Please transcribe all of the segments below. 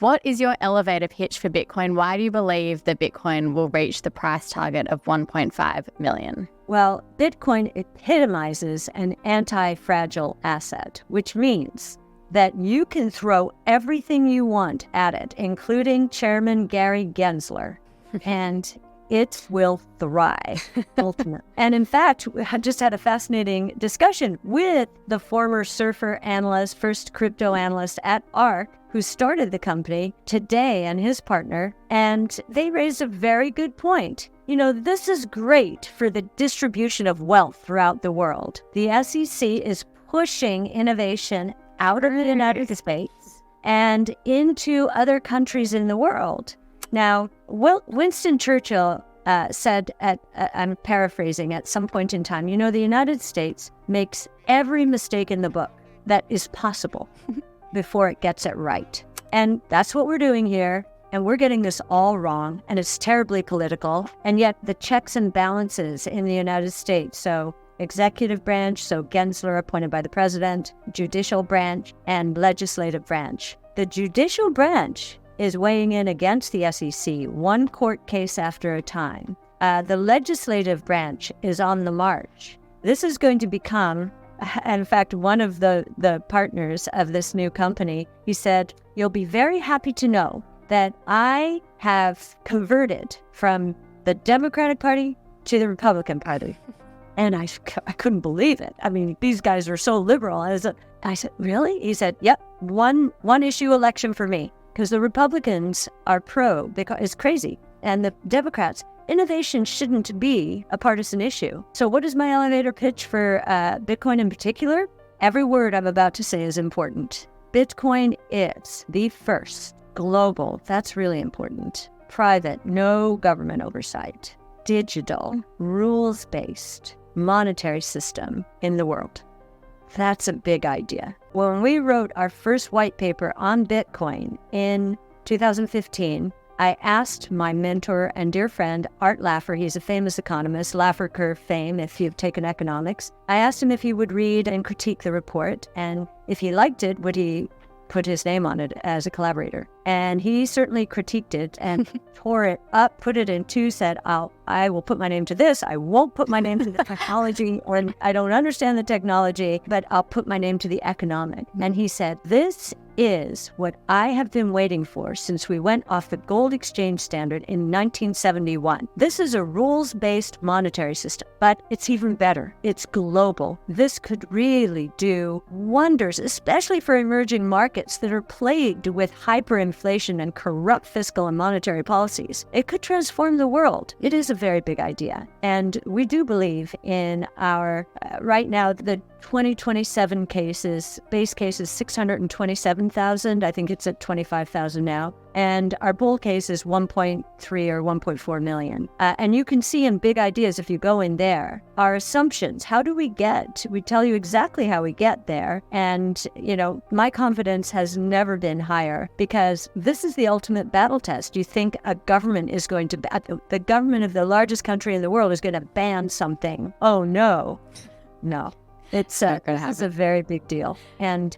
What is your elevator pitch for Bitcoin? Why do you believe that Bitcoin will reach the price target of 1.5 million? Well, Bitcoin epitomizes an anti-fragile asset, which means that you can throw everything you want at it, including Chairman Gary Gensler, and it will thrive, ultimately. And in fact, we just had a fascinating discussion with the former surfer analyst, first crypto analyst at Ark, who started the company today, and his partner, and they raised a very good point. This is great for the distribution of wealth throughout the world. The SEC is pushing innovation out of the United States and into other countries in the world. Now, Winston Churchill said, I'm paraphrasing, at some point in time, the United States makes every mistake in the book that is possible before it gets it right. And that's what we're doing here. And we're getting this all wrong. And it's terribly political. And yet the checks and balances in the United States, so executive branch, so Gensler appointed by the president, judicial branch, and legislative branch. The judicial branch is weighing in against the SEC, one court case after a time. The legislative branch is on the march. This is going to become, in fact, one of the partners of this new company, he said, "You'll be very happy to know that I have converted from the Democratic Party to the Republican Party." And I couldn't believe it. I mean, these guys are so liberal. I said, really? He said, yep, one issue election for me. Because the Republicans are pro, because it's crazy. And the Democrats, innovation shouldn't be a partisan issue. So what is my elevator pitch for Bitcoin in particular? Every word I'm about to say is important. Bitcoin is the first global, that's really important, private, no government oversight, digital, rules-based monetary system in the world. That's a big idea. When we wrote our first white paper on Bitcoin in 2015, I asked my mentor and dear friend, Art Laffer, he's a famous economist, Laffer curve fame if you've taken economics. I asked him if he would read and critique the report, and if he liked it, would he put his name on it as a collaborator. And he certainly critiqued it and tore it up, put it in two, said, I will put my name to this. I won't put my name to the technology, or I don't understand the technology, but I'll put my name to the economic. And he said, this is what I have been waiting for since we went off the gold exchange standard in 1971. This is a rules-based monetary system, but it's even better. It's global. This could really do wonders, especially for emerging markets that are plagued with hyperinflation and corrupt fiscal and monetary policies. It could transform the world. It is a very big idea. And we do believe in our, right now, the 2027 base case is 627,000. I think it's at 25,000 now. And our bull case is 1.3 or 1.4 million. And you can see in big ideas, if you go in there, our assumptions. How do we get? We tell you exactly how we get there. And, my confidence has never been higher, because this is the ultimate battle test. You think a government is going to, the government of the largest country in the world is going to ban something. Oh, no. It's a very big deal. And,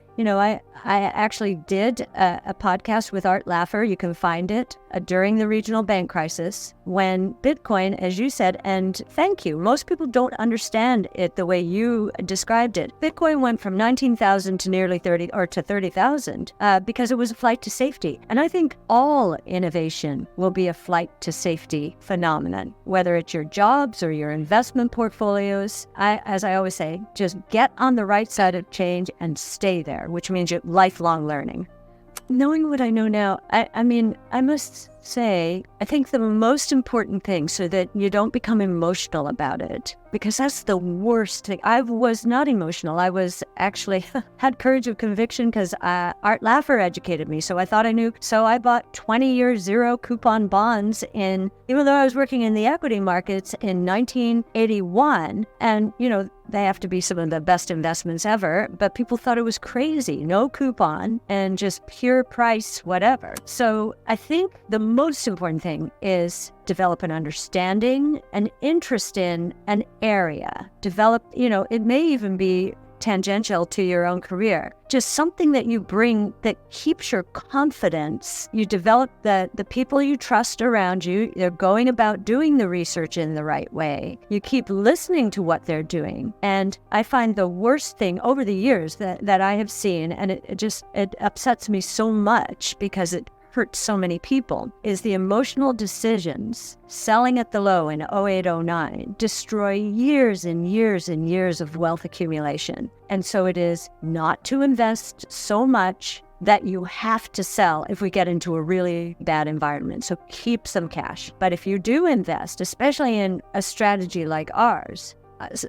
I actually did a podcast with Art Laffer. You can find it during the regional bank crisis when Bitcoin, as you said, and thank you. Most people don't understand it the way you described it. Bitcoin went from 19,000 to nearly 30,000 because it was a flight to safety. And I think all innovation will be a flight to safety phenomenon, whether it's your jobs or your investment portfolios. As I always say, just get on the right side of change and stay there, which means you're lifelong learning. Knowing what I know now, I must say, I think the most important thing, so that you don't become emotional about it, because that's the worst thing. I was not emotional. I was actually had courage of conviction because Art Laffer educated me. So I thought I knew. So I bought 20-year zero coupon bonds even though I was working in the equity markets in 1981. And, they have to be some of the best investments ever, but people thought it was crazy. No coupon and just pure price, whatever. So I think the most important thing is develop an understanding, an interest in an area. Develop, it may even be tangential to your own career. Just something that you bring that keeps your confidence. You develop the people you trust around you. They're going about doing the research in the right way. You keep listening to what they're doing. And I find the worst thing over the years that I have seen, and it upsets me so much because it hurts so many people, is the emotional decisions selling at the low in 0809 destroy years and years and years of wealth accumulation. And so it is not to invest so much that you have to sell if we get into a really bad environment. So keep some cash. But if you do invest, especially in a strategy like ours,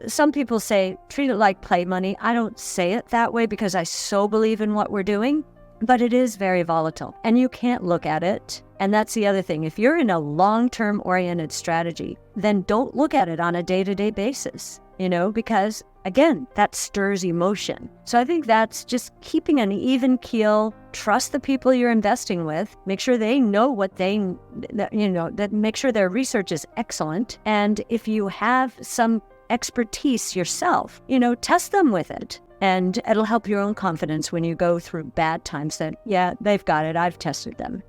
some people say, treat it like play money. I don't say it that way because I so believe in what we're doing. But it is very volatile and you can't look at it. And that's the other thing. If you're in a long-term oriented strategy, then don't look at it on a day-to-day basis, because again, that stirs emotion. So I think that's just keeping an even keel, trust the people you're investing with, make sure they know that make sure their research is excellent. And if you have some expertise yourself, test them with it. And it'll help your own confidence when you go through bad times that, yeah, they've got it. I've tested them.